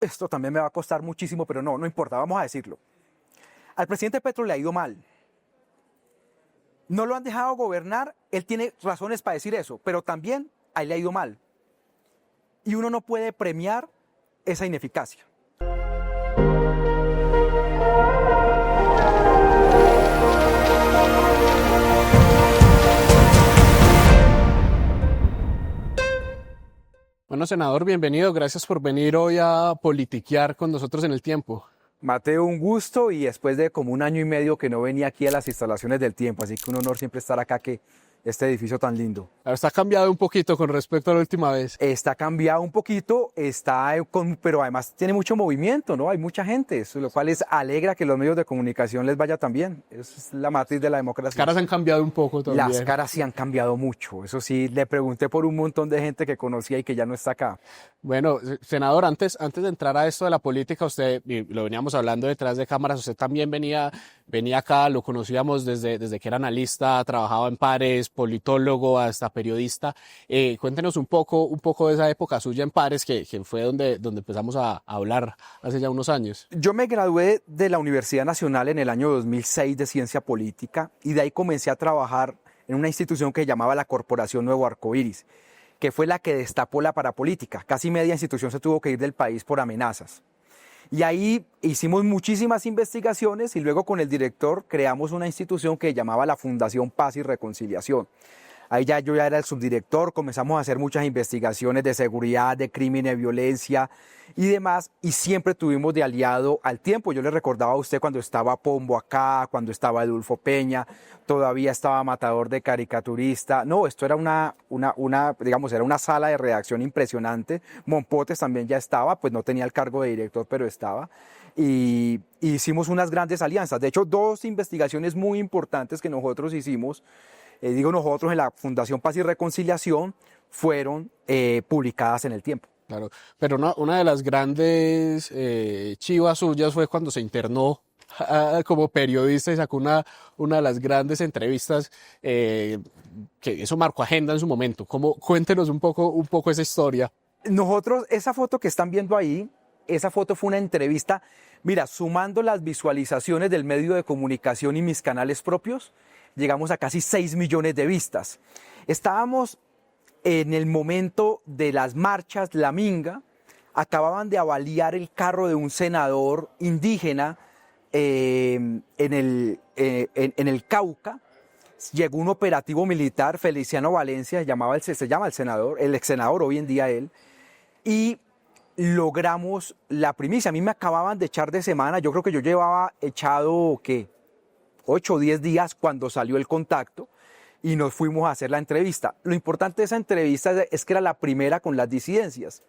esto también me va a costar muchísimo, pero no importa, vamos a decirlo. Al presidente Petro le ha ido mal. No lo han dejado gobernar, él tiene razones para decir eso, pero también a él le ha ido mal. Y uno no puede premiar esa ineficacia. Bueno, senador, bienvenido. Gracias por venir hoy a politiquear con nosotros en El Tiempo. Mateo, un gusto, y después de como 1 año y medio que no venía aquí a las instalaciones del Tiempo, así que un honor siempre estar acá, que este edificio tan lindo. Está cambiado un poquito con respecto a la última vez. Está cambiado un poquito, pero además tiene mucho movimiento, ¿no? Hay mucha gente, lo cual les alegra que los medios de comunicación les vaya tan bien. Eso es la matriz de la democracia. Las caras han cambiado un poco también. Las caras sí han cambiado mucho. Eso sí, le pregunté por un montón de gente que conocía y que ya no está acá. Bueno, senador, antes de entrar a esto de la política, usted, y lo veníamos hablando detrás de cámaras, usted también venía acá, lo conocíamos desde que era analista, trabajaba en Pares, politólogo, hasta periodista. Cuéntenos un poco de esa época suya en Pares, que fue donde empezamos a hablar hace ya unos años. Yo me gradué de la Universidad Nacional en el año 2006 de Ciencia Política, y de ahí comencé a trabajar en una institución que se llamaba la Corporación Nuevo Arcoíris, que fue la que destapó la parapolítica. Casi media institución se tuvo que ir del país por amenazas. Y ahí hicimos muchísimas investigaciones, y luego con el director creamos una institución que se llamaba la Fundación Paz y Reconciliación. Ahí yo ya era el subdirector, comenzamos a hacer muchas investigaciones de seguridad, de crimen, de violencia y demás, y siempre tuvimos de aliado al Tiempo. Yo le recordaba a usted cuando estaba Pombo acá, cuando estaba Edulfo Peña, todavía estaba Matador de caricaturista. No, esto era era una sala de redacción impresionante. Mompotes también ya estaba, pues no tenía el cargo de director, pero estaba. Y hicimos unas grandes alianzas. De hecho, 2 investigaciones muy importantes que nosotros hicimos, nosotros en la Fundación Paz y Reconciliación, fueron publicadas en El Tiempo. Claro, pero una de las grandes chivas suyas fue cuando se internó como periodista y sacó una de las grandes entrevistas, que eso marcó agenda en su momento. Cuéntenos un poco esa historia. Nosotros, esa foto que están viendo ahí, esa foto fue una entrevista, mira, sumando las visualizaciones del medio de comunicación y mis canales propios, llegamos a casi 6 millones de vistas. Estábamos en el momento de las marchas, la Minga, acababan de avaliar el carro de un senador indígena en el Cauca. Llegó un operativo militar, Feliciano Valencia, se llama el senador, el ex senador hoy en día él, y logramos la primicia. A mí me acababan de echar de semana, yo creo que yo llevaba echado, 8 o 10 días cuando salió el contacto, y nos fuimos a hacer la entrevista. Lo importante de esa entrevista es que era la primera con las disidencias.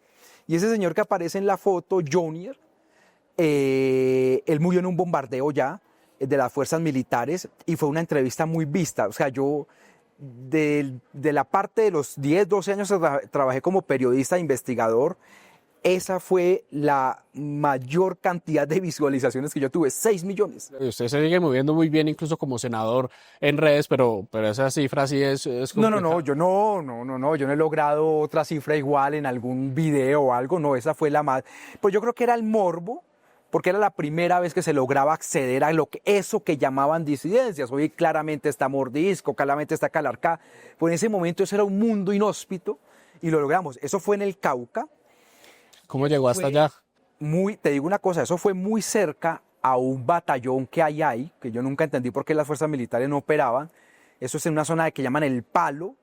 Y ese señor que aparece en la foto, Jonier, él murió en un bombardeo ya de las fuerzas militares, y fue una entrevista muy vista. O sea, yo de la parte de los 10, 12 años trabajé como periodista e investigador. Esa fue la mayor cantidad de visualizaciones que yo tuve, 6 millones. Usted se sigue moviendo muy bien, incluso como senador en redes, pero esa cifra sí es complicada. Yo no he logrado otra cifra igual en algún video o algo, no, esa fue la más. Pues yo creo que era el morbo, porque era la primera vez que se lograba acceder a eso que llamaban disidencias. Hoy claramente está Mordisco, claramente está Calarcá, pues en ese momento eso era un mundo inhóspito, y lo logramos. Eso fue en el Cauca. ¿Cómo llegó hasta allá? Te digo una cosa, eso fue muy cerca a un batallón que hay ahí, que yo nunca entendí por qué las fuerzas militares no operaban. Eso es en una zona que llaman El Palo,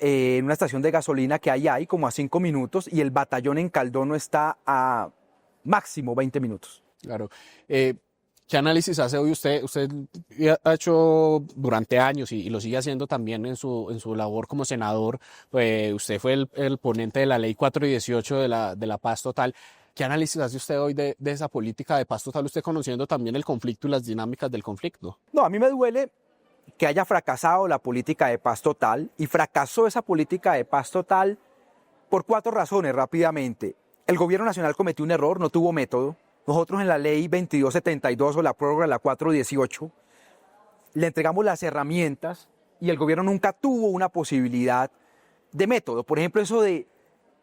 en una estación de gasolina que hay ahí, como a 5 minutos, y el batallón en Caldono está a máximo 20 minutos. Claro. ¿Qué análisis hace hoy usted? Usted ha hecho durante años y lo sigue haciendo también en su labor como senador. Usted fue el ponente de la ley 4 y 18 de la paz total. ¿Qué análisis hace usted hoy de esa política de paz total, usted conociendo también el conflicto y las dinámicas del conflicto? No, a mí me duele que haya fracasado la política de paz total, y fracasó esa política de paz total por 4 razones rápidamente. El gobierno nacional cometió un error, no tuvo método. Nosotros en la ley 2272 o la prórroga de la 418 le entregamos las herramientas, y el gobierno nunca tuvo una posibilidad de método. Por ejemplo, eso de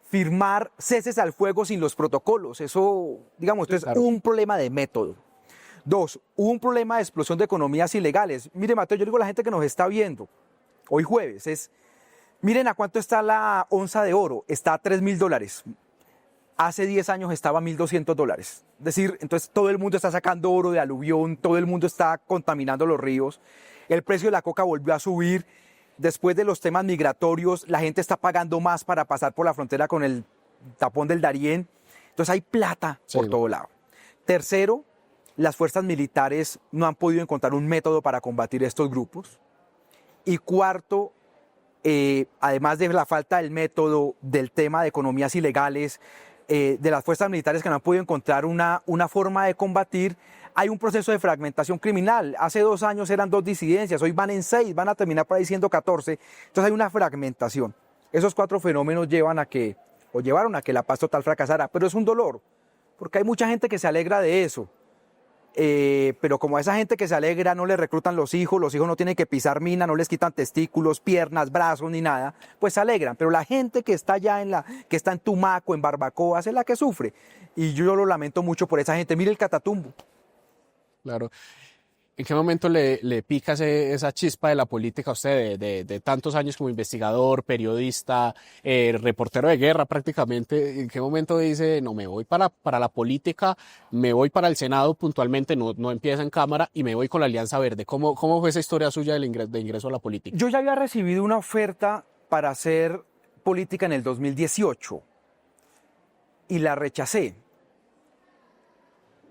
firmar ceses al fuego sin los protocolos. Eso, digamos, esto es Claro. un problema de método. Dos, hubo un problema de explosión de economías ilegales. Mire, Mateo, yo digo a la gente que nos está viendo hoy jueves, miren a cuánto está la onza de oro, está a $3.000. Hace 10 años estaba a $1.200. Es decir, entonces todo el mundo está sacando oro de aluvión, todo el mundo está contaminando los ríos. El precio de la coca volvió a subir. Después de los temas migratorios, la gente está pagando más para pasar por la frontera con el tapón del Darién. Entonces hay plata Sí. por todo lado. Tercero, las fuerzas militares no han podido encontrar un método para combatir estos grupos. Y cuarto, además de la falta del método, del tema de economías ilegales, de las fuerzas militares que no han podido encontrar una forma de combatir, hay un proceso de fragmentación criminal. Hace 2 años eran 2 disidencias, hoy van en 6, van a terminar por ahí siendo 14. Entonces hay una fragmentación. Esos 4 fenómenos llevaron a que la paz total fracasara, pero es un dolor, porque hay mucha gente que se alegra de eso. Pero como a esa gente que se alegra no le reclutan los hijos no tienen que pisar mina, no les quitan testículos, piernas, brazos ni nada, pues se alegran. Pero la gente que está allá que está en Tumaco, en Barbacoa, es la que sufre. Y yo lo lamento mucho por esa gente. Mire el Catatumbo. Claro. ¿En qué momento le pica esa chispa de la política a usted, de tantos años como investigador, periodista, reportero de guerra prácticamente? ¿En qué momento dice, no, me voy para la política, me voy para el Senado puntualmente, no empieza en Cámara y me voy con la Alianza Verde? ¿Cómo fue esa historia suya de ingreso a la política? Yo ya había recibido una oferta para hacer política en el 2018 y la rechacé.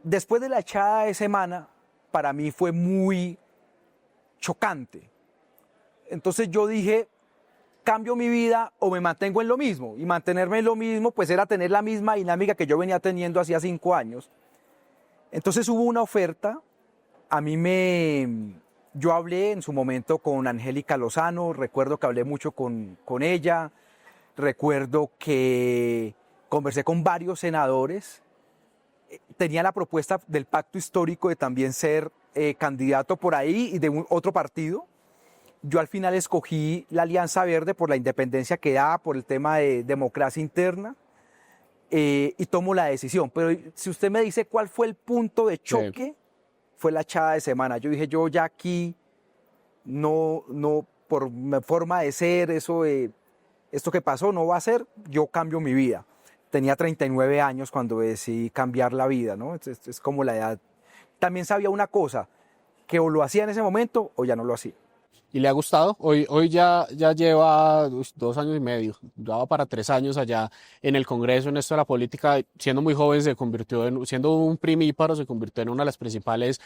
Después de la echada de semana, para mí fue muy chocante. Entonces yo dije, cambio mi vida o me mantengo en lo mismo. Y mantenerme en lo mismo, pues era tener la misma dinámica que yo venía teniendo hacía 5 años. Entonces hubo una oferta, yo hablé en su momento con Angélica Lozano, recuerdo que hablé mucho con ella, recuerdo que conversé con varios senadores. Tenía la propuesta del pacto histórico de también ser candidato por ahí y de otro partido. Yo al final escogí la Alianza Verde por la independencia que da, por el tema de democracia interna, y tomo la decisión. Pero si usted me dice cuál fue el punto de choque, fue la echada de semana. Yo dije, yo ya aquí, no por mi forma de ser, esto que pasó no va a ser, yo cambio mi vida. Tenía 39 años cuando decidí cambiar la vida, ¿no? Es como la edad. También sabía una cosa, que o lo hacía en ese momento o ya no lo hacía. ¿Y le ha gustado? Hoy ya lleva 2 años y medio, ya va para 3 años allá en el Congreso, en esto de la política. Siendo muy joven se convirtió siendo un primíparo, se convirtió en una de las principales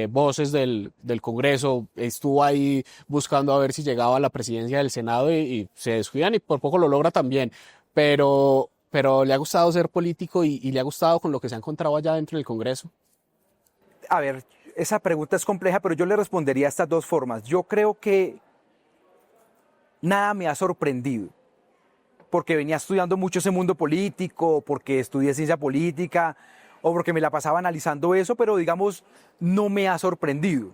voces del Congreso. Estuvo ahí buscando a ver si llegaba a la presidencia del Senado y se descuidan y por poco lo logra también. Pero le ha gustado ser político y le ha gustado con lo que se ha encontrado allá dentro del Congreso. A ver, esa pregunta es compleja, pero yo le respondería de estas 2 formas. Yo creo que nada me ha sorprendido, porque venía estudiando mucho ese mundo político, porque estudié ciencia política, o porque me la pasaba analizando eso, pero digamos, no me ha sorprendido.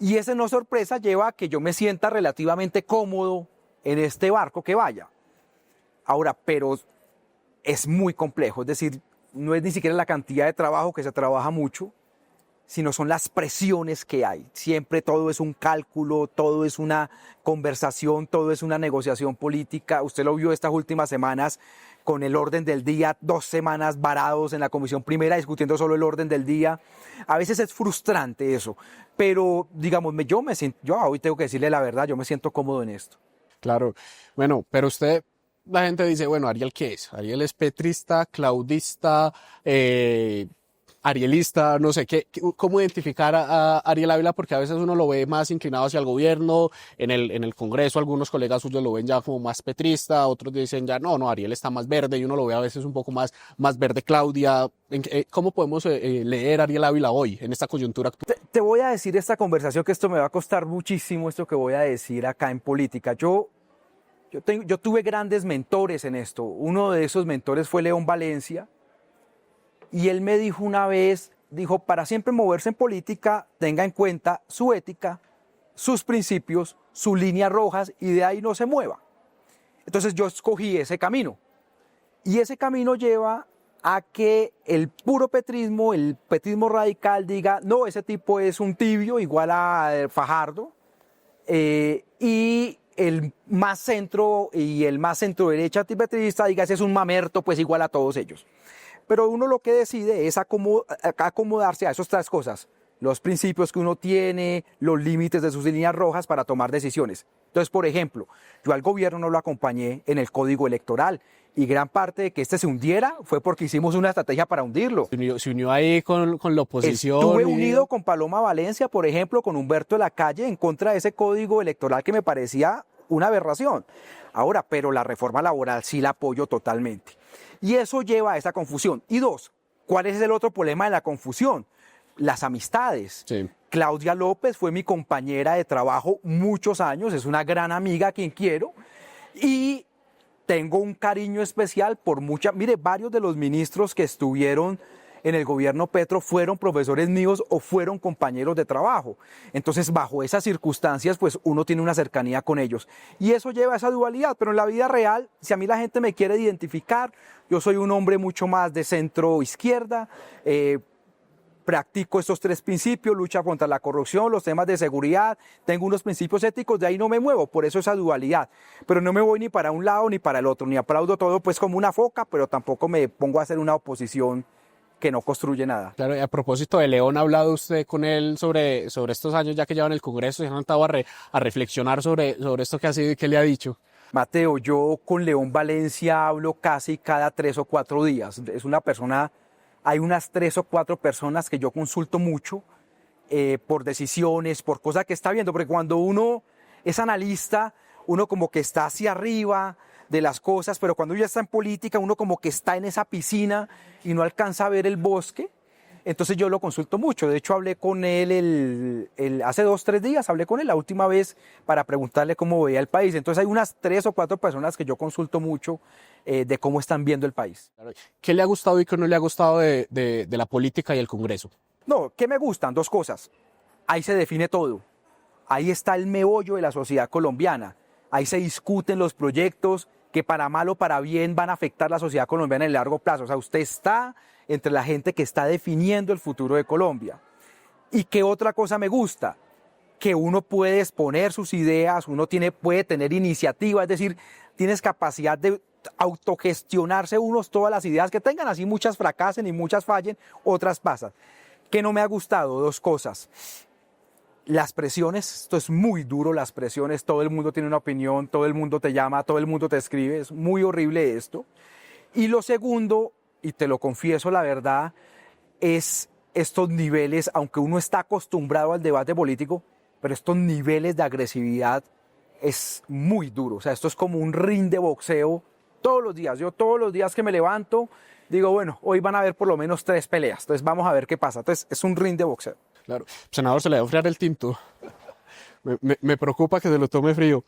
Y esa no sorpresa lleva a que yo me sienta relativamente cómodo en este barco que vaya. Ahora, pero es muy complejo, es decir, no es ni siquiera la cantidad de trabajo, que se trabaja mucho, sino son las presiones que hay. Siempre todo es un cálculo, todo es una conversación, todo es una negociación política. Usted lo vio estas últimas semanas con el orden del día, 2 semanas varados en la Comisión Primera discutiendo solo el orden del día. A veces es frustrante eso, pero digamos, yo hoy tengo que decirle la verdad, yo me siento cómodo en esto. Claro, bueno, pero la gente dice, bueno, ¿Ariel qué es? Ariel es petrista, claudista, arielista, no sé, ¿cómo identificar a Ariel Ávila? Porque a veces uno lo ve más inclinado hacia el gobierno, en el Congreso algunos colegas suyos lo ven ya como más petrista, otros dicen ya, no, Ariel está más verde, y uno lo ve a veces un poco más verde Claudia. ¿Cómo podemos leer a Ariel Ávila hoy, en esta coyuntura actual? Te voy a decir esta conversación, que esto me va a costar muchísimo, esto que voy a decir acá en política. Yo tuve grandes mentores en esto. Uno de esos mentores fue León Valencia, y él me dijo una vez, para siempre moverse en política, tenga en cuenta su ética, sus principios, sus líneas rojas, y de ahí no se mueva. Entonces yo escogí ese camino. Y ese camino lleva a que el puro petrismo, el petrismo radical diga, no, ese tipo es un tibio igual a Fajardo, y el más centro y el más centro derecha antipetrista diga, ese es un mamerto, pues igual a todos ellos. Pero uno lo que decide es acomodarse a esas tres cosas, los principios que uno tiene, los límites de sus líneas rojas para tomar decisiones. Entonces, por ejemplo, yo al gobierno no lo acompañé en el código electoral y gran parte de que este se hundiera fue porque hicimos una estrategia para hundirlo. Se unió ahí con la oposición. Estuve unido con Paloma Valencia, por ejemplo, con Humberto de la Calle en contra de ese código electoral que me parecía una aberración. Ahora, pero la reforma laboral sí la apoyo totalmente. Y eso lleva a esa confusión. Y dos, ¿cuál es el otro problema de la confusión? Las amistades. Sí. Claudia López fue mi compañera de trabajo muchos años, es una gran amiga a quien quiero y tengo un cariño especial por mire, varios de los ministros que estuvieron en el gobierno Petro fueron profesores míos o fueron compañeros de trabajo. Entonces, bajo esas circunstancias, pues uno tiene una cercanía con ellos. Y eso lleva a esa dualidad, pero en la vida real, si a mí la gente me quiere identificar, yo soy un hombre mucho más de centro izquierda, practico estos tres principios, lucha contra la corrupción, los temas de seguridad, tengo unos principios éticos, de ahí no me muevo, por eso esa dualidad. Pero no me voy ni para un lado ni para el otro, ni aplaudo todo pues como una foca, pero tampoco me pongo a hacer una oposición que no construye nada. Claro, y a propósito de León, ¿ha hablado usted con él sobre estos años ya que lleva en el Congreso? ¿Se han sentado a reflexionar sobre esto que ha sido y qué le ha dicho? Mateo, yo con León Valencia hablo casi cada 3 o 4 días. Es una persona, hay unas 3 o 4 personas que yo consulto mucho por decisiones, por cosas que está viendo, porque cuando uno es analista, uno como que está hacia arriba de las cosas, pero cuando ya está en política, uno como que está en esa piscina y no alcanza a ver el bosque. Entonces yo lo consulto mucho. De hecho, hablé con él hace 2 o 3 días, hablé con él la última vez para preguntarle cómo veía el país. Entonces hay unas 3 o 4 personas que yo consulto mucho de cómo están viendo el país. ¿Qué le ha gustado y qué no le ha gustado de la política y el Congreso? No, ¿qué me gustan? 2 cosas. Ahí se define todo. Ahí está el meollo de la sociedad colombiana. Ahí se discuten los proyectos que para mal o para bien van a afectar la sociedad colombiana en el largo plazo. O sea, usted está entre la gente que está definiendo el futuro de Colombia. ¿Y qué otra cosa me gusta? Que uno puede exponer sus ideas, uno puede tener iniciativa, es decir, tienes capacidad de autogestionarse unos todas las ideas que tengan, así muchas fracasen y muchas fallen, otras pasan. ¿Qué no me ha gustado? 2 cosas. Las presiones, esto es muy duro, las presiones, todo el mundo tiene una opinión, todo el mundo te llama, todo el mundo te escribe, es muy horrible esto. Y lo segundo, y te lo confieso la verdad, es estos niveles, aunque uno está acostumbrado al debate político, pero estos niveles de agresividad es muy duro. O sea, esto es como un ring de boxeo todos los días. Yo todos los días que me levanto, digo, bueno, hoy van a haber por lo menos 3 peleas, entonces vamos a ver qué pasa. Entonces es un ring de boxeo. Claro, senador, se le va a enfriar el tinto. Me preocupa que se lo tome frío.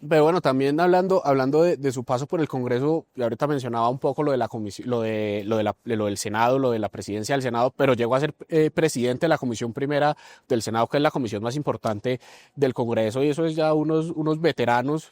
Pero bueno, también hablando de su paso por el Congreso, y ahorita mencionaba un poco lo de la comisión, lo del Senado, lo de la presidencia del Senado, pero llegó a ser presidente de la Comisión Primera del Senado, que es la comisión más importante del Congreso, y eso es ya unos veteranos.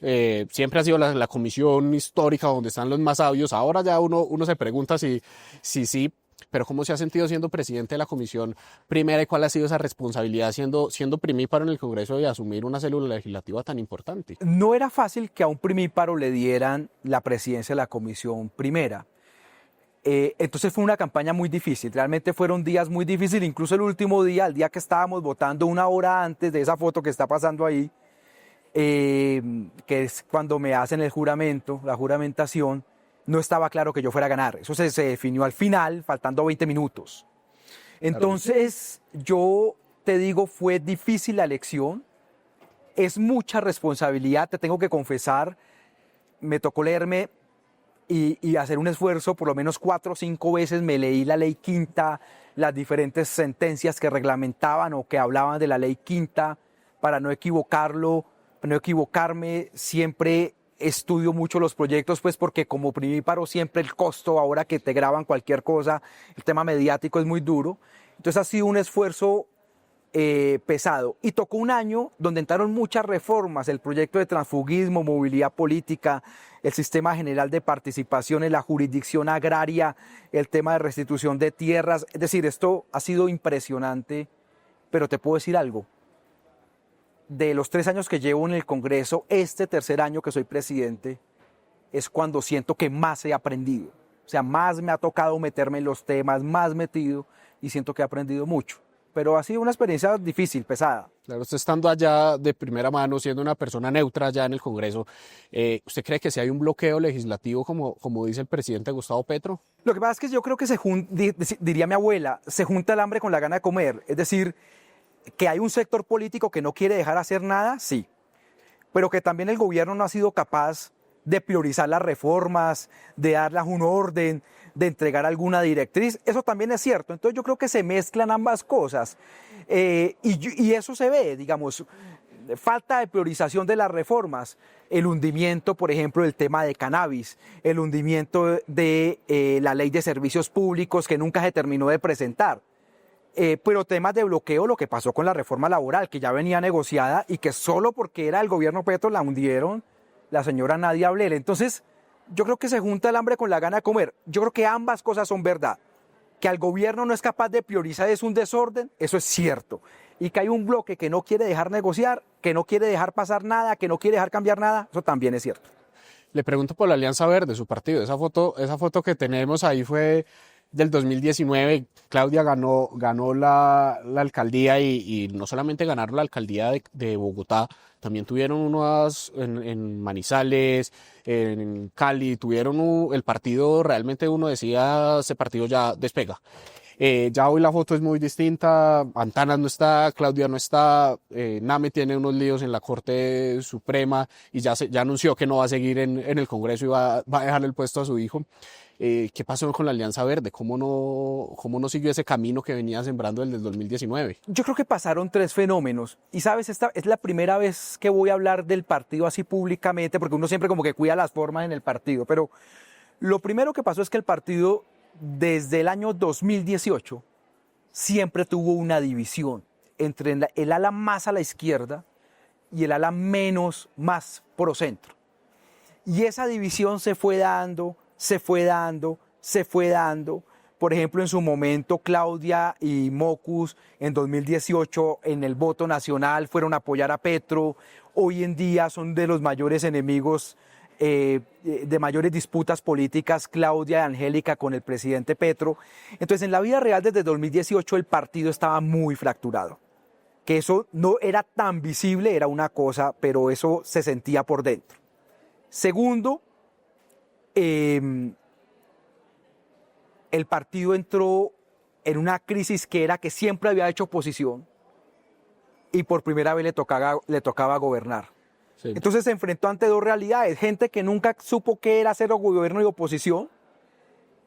Siempre ha sido la comisión histórica donde están los más sabios. Ahora ya uno se pregunta si sí. Pero ¿cómo se ha sentido siendo presidente de la Comisión Primera y cuál ha sido esa responsabilidad siendo primíparo en el Congreso y asumir una célula legislativa tan importante? No era fácil que a un primíparo le dieran la presidencia de la Comisión Primera. Entonces fue una campaña muy difícil, realmente fueron días muy difíciles, incluso el último día, el día que estábamos votando 1 hora antes de esa foto que está pasando ahí, que es cuando me hacen el juramento, la juramentación, no estaba claro que yo fuera a ganar. Eso se definió al final, faltando 20 minutos. Entonces, yo te digo, fue difícil la elección, es mucha responsabilidad, te tengo que confesar, me tocó leerme y hacer un esfuerzo, por lo menos 4 o 5 veces me leí la ley quinta, las diferentes sentencias que reglamentaban o que hablaban de la ley quinta, para no equivocarme, siempre estudio mucho los proyectos, pues porque como primíparo siempre el costo, ahora que te graban cualquier cosa, el tema mediático es muy duro. Entonces ha sido un esfuerzo pesado. Y tocó un año donde entraron muchas reformas, el proyecto de transfugismo, movilidad política, el sistema general de participaciones, la jurisdicción agraria, el tema de restitución de tierras. Es decir, esto ha sido impresionante, pero te puedo decir algo. De los 3 años que llevo en el Congreso, este tercer año que soy presidente, es cuando siento que más he aprendido. O sea, más me ha tocado meterme en los temas, más metido, y siento que he aprendido mucho. Pero ha sido una experiencia difícil, pesada. Claro, usted estando allá de primera mano, siendo una persona neutra allá en el Congreso, ¿usted cree que si hay un bloqueo legislativo, como dice el presidente Gustavo Petro? Lo que pasa es que yo creo que diría mi abuela, se junta el hambre con la gana de comer. Es decir, que hay un sector político que no quiere dejar hacer nada, sí. Pero que también el gobierno no ha sido capaz de priorizar las reformas, de darles un orden, de entregar alguna directriz. Eso también es cierto. Entonces yo creo que se mezclan ambas cosas. Y eso se ve, digamos, falta de priorización de las reformas, el hundimiento, por ejemplo, del tema de cannabis, el hundimiento de la ley de servicios públicos que nunca se terminó de presentar. Pero temas de bloqueo, lo que pasó con la reforma laboral, que ya venía negociada y que solo porque era el gobierno Petro la hundieron, la señora Nadia Ablel. Entonces, yo creo que se junta el hambre con la gana de comer. Yo creo que ambas cosas son verdad. Que al gobierno no es capaz de priorizar es un desorden, eso es cierto. Y que hay un bloque que no quiere dejar negociar, que no quiere dejar pasar nada, que no quiere dejar cambiar nada, eso también es cierto. Le pregunto por la Alianza Verde, su partido. Esa foto que tenemos ahí fue del 2019. Claudia ganó la alcaldía y no solamente ganaron la alcaldía de Bogotá, también tuvieron unas en Manizales, en Cali, tuvieron el partido, realmente uno decía, ese partido ya despega. Ya hoy la foto es muy distinta, Antanas no está, Claudia no está, Name tiene unos líos en la Corte Suprema y ya anunció que no va a seguir en el Congreso y va a dejar el puesto a su hijo. ¿Qué pasó con la Alianza Verde? ¿Cómo no siguió ese camino que venía sembrando desde el 2019? Yo creo que pasaron 3 fenómenos. Y sabes, esta es la primera vez que voy a hablar del partido así públicamente, porque uno siempre como que cuida las formas en el partido. Pero lo primero que pasó es que el partido, desde el año 2018, siempre tuvo una división entre el ala más a la izquierda y el ala más procentro. Y esa división se fue dando. Por ejemplo, en su momento Claudia y Mocus en 2018 en el voto nacional fueron a apoyar a Petro. Hoy en día son de los mayores enemigos, de mayores disputas políticas, Claudia y Angélica con el presidente Petro. Entonces, en la vida real desde 2018 el partido estaba muy fracturado. Que eso no era tan visible, era una cosa, pero eso se sentía por dentro. Segundo, el partido entró en una crisis que era que siempre había hecho oposición y por primera vez le tocaba gobernar. Sí. Entonces se enfrentó ante 2 realidades, gente que nunca supo qué era ser gobierno y oposición,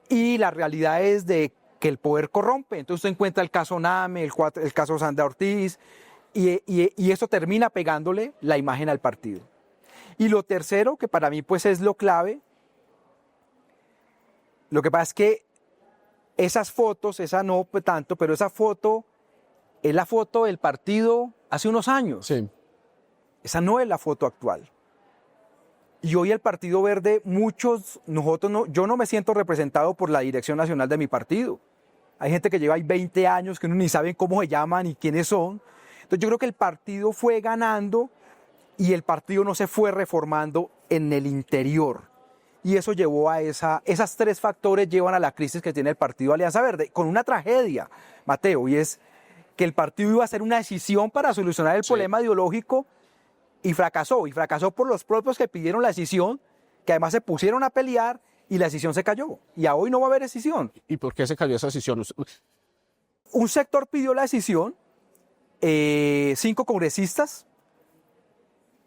y la realidad es de que el poder corrompe. Entonces se encuentra el caso Name, el caso Sandra Ortiz, y eso termina pegándole la imagen al partido. Y lo tercero, que para mí pues es lo clave, lo que pasa es que esas fotos, esa no tanto, pero esa foto es la foto del partido hace unos años. Sí. Esa no es la foto actual. Y hoy el Partido Verde, yo no me siento representado por la dirección nacional de mi partido. Hay gente que lleva ahí 20 años que uno ni sabe cómo se llaman ni quiénes son. Entonces yo creo que el partido fue ganando y el partido no se fue reformando en el interior. Y eso llevó a esas 3 factores llevan a la crisis que tiene el partido Alianza Verde, con una tragedia, Mateo, y es que el partido iba a hacer una decisión para solucionar el problema ideológico y fracasó por los propios que pidieron la decisión, que además se pusieron a pelear y la decisión se cayó. Y a hoy no va a haber decisión. ¿Y por qué se cayó esa decisión? Un sector pidió la decisión, 5 congresistas,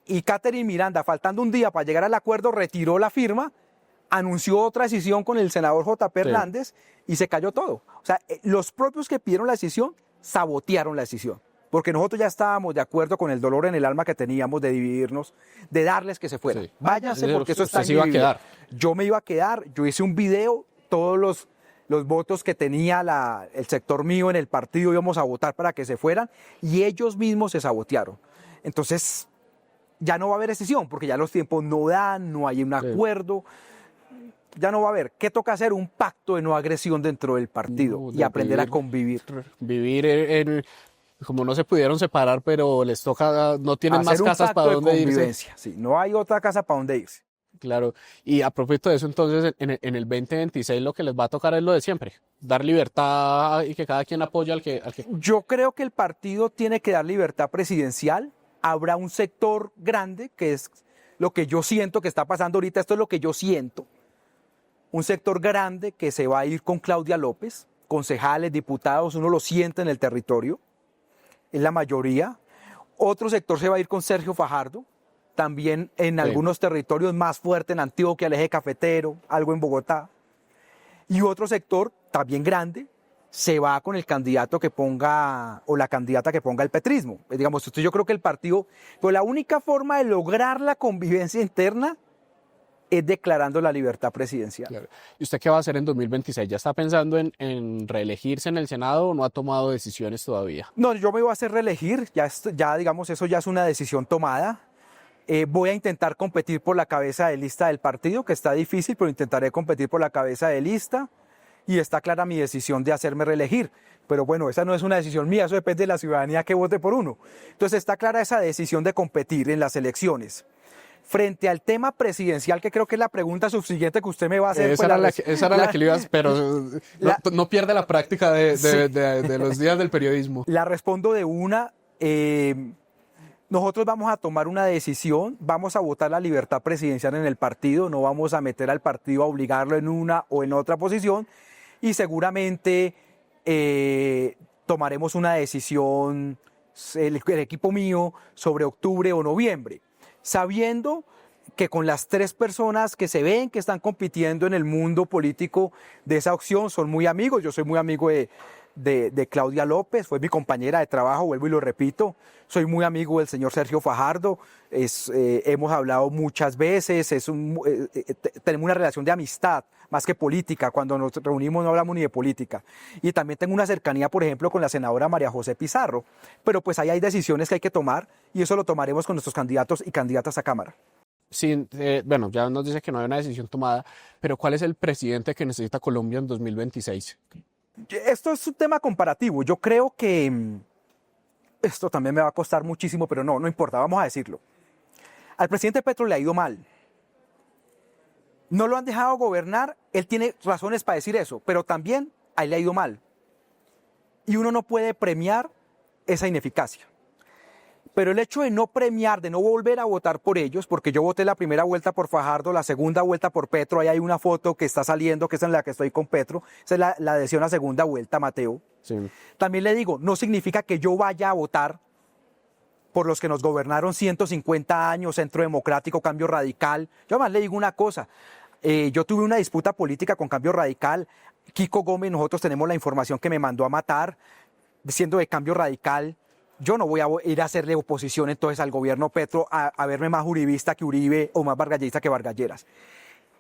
y Catherine Miranda, faltando un día para llegar al acuerdo, retiró la firma, anunció otra decisión con el senador J.P. Hernández y se cayó todo. O sea, los propios que pidieron la decisión sabotearon la decisión, porque nosotros ya estábamos de acuerdo con el dolor en el alma que teníamos de dividirnos, de darles que se fueran. Sí. Váyanse porque eso está iba a quedar. Yo me iba a quedar, yo hice un video, todos los votos que tenía el sector mío en el partido íbamos a votar para que se fueran y ellos mismos se sabotearon. Entonces ya no va a haber decisión porque ya los tiempos no dan, no hay un acuerdo, ya no va a haber. ¿Qué toca hacer? Un pacto de no agresión dentro del partido y aprender a convivir. Vivir como no se pudieron separar, pero les toca, no tienen Hacer más casas para dónde irse. Sí, no hay otra casa para dónde irse. Claro, y a propósito de eso, entonces, en el 2026 lo que les va a tocar es lo de siempre, dar libertad y que cada quien apoye al que... Yo creo que el partido tiene que dar libertad presidencial. Habrá un sector grande, que es lo que yo siento que está pasando ahorita, esto es lo que yo siento. Un sector grande que se va a ir con Claudia López, concejales, diputados, uno lo siente en el territorio, es la mayoría. Otro sector se va a ir con Sergio Fajardo, también en algunos territorios más fuerte, en Antioquia, el eje cafetero, algo en Bogotá. Y otro sector, también grande, se va con el candidato que ponga, o la candidata que ponga el petrismo. Digamos, yo creo que el partido, pero la única forma de lograr la convivencia interna es declarando la libertad presidencial. Claro. ¿Y usted qué va a hacer en 2026? ¿Ya está pensando en reelegirse en el Senado o no ha tomado decisiones todavía? No, yo me voy a hacer reelegir, ya digamos, eso ya es una decisión tomada. Voy a intentar competir por la cabeza de lista del partido, que está difícil, pero intentaré competir por la cabeza de lista y está clara mi decisión de hacerme reelegir. Pero bueno, esa no es una decisión mía, eso depende de la ciudadanía que vote por uno. Entonces está clara esa decisión de competir en las elecciones. Frente al tema presidencial, que creo que es la pregunta subsiguiente que usted me va a hacer. Esa era la que le ibas, pero no pierde la práctica de los días del periodismo. La respondo de una. Nosotros vamos a tomar una decisión, vamos a votar la libertad presidencial en el partido, no vamos a meter al partido a obligarlo en una o en otra posición y seguramente tomaremos una decisión, el equipo mío, sobre octubre o noviembre, sabiendo que con las tres personas que se ven que están compitiendo en el mundo político de esa opción son muy amigos. Yo soy muy amigo de Claudia López, fue mi compañera de trabajo, vuelvo y lo repito. Soy muy amigo del señor Sergio Fajardo, hemos hablado muchas veces, tenemos una relación de amistad más que política. Cuando nos reunimos no hablamos ni de política. Y también tengo una cercanía, por ejemplo, con la senadora María José Pizarro. Pero pues ahí hay decisiones que hay que tomar y eso lo tomaremos con nuestros candidatos y candidatas a Cámara. Sí, bueno, ya nos dice que no hay una decisión tomada, pero ¿cuál es el presidente que necesita Colombia en 2026? Esto es un tema comparativo. Yo creo que esto también me va a costar muchísimo, pero no importa, vamos a decirlo. Al presidente Petro le ha ido mal. No lo han dejado gobernar, él tiene razones para decir eso, pero también a él le ha ido mal. Y uno no puede premiar esa ineficacia. Pero el hecho de no premiar, de no volver a votar por ellos, porque yo voté la primera vuelta por Fajardo, la segunda vuelta por Petro, ahí hay una foto que está saliendo, que es en la que estoy con Petro, esa es la adhesión a segunda vuelta, Mateo. Sí. También le digo, no significa que yo vaya a votar por los que nos gobernaron 150 años, Centro Democrático, Cambio Radical. Yo además le digo una cosa, yo tuve una disputa política con Cambio Radical, Kiko Gómez, nosotros tenemos la información que me mandó a matar, siendo de Cambio Radical. Yo no voy a ir a hacerle oposición entonces al gobierno Petro a verme más uribista que Uribe o más vargallista que Vargalleras.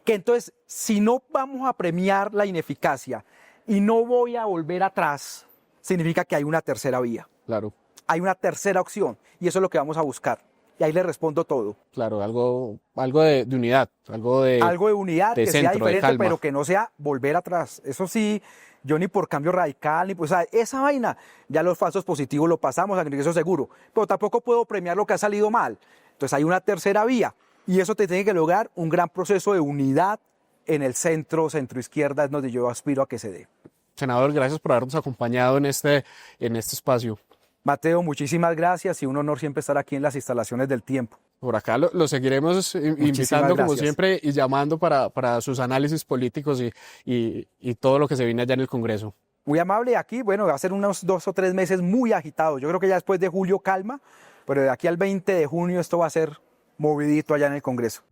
Que entonces, si no vamos a premiar la ineficacia y no voy a volver atrás, significa que hay una tercera vía. Claro. Hay una tercera opción y eso es lo que vamos a buscar. Y ahí le respondo todo. Claro, algo de unidad, algo de unidad, de que centro, sea de diferente, calma. pero que no sea volver atrás. Eso sí, yo ni por Cambio Radical, ni pues, o sea, esa vaina, ya los falsos positivos lo pasamos a ingreso seguro, pero tampoco puedo premiar lo que ha salido mal. Entonces hay una tercera vía y eso te tiene que lograr un gran proceso de unidad en el centro izquierda, es donde yo aspiro a que se dé. Senador, gracias por habernos acompañado en este espacio. Mateo, muchísimas gracias y un honor siempre estar aquí en las instalaciones del Tiempo. Por acá lo seguiremos invitando como siempre y llamando para sus análisis políticos y todo lo que se viene allá en el Congreso. Muy amable, aquí, bueno, va a ser unos 2 o 3 meses muy agitados. Yo creo que ya después de julio calma, pero de aquí al 20 de junio esto va a ser movidito allá en el Congreso.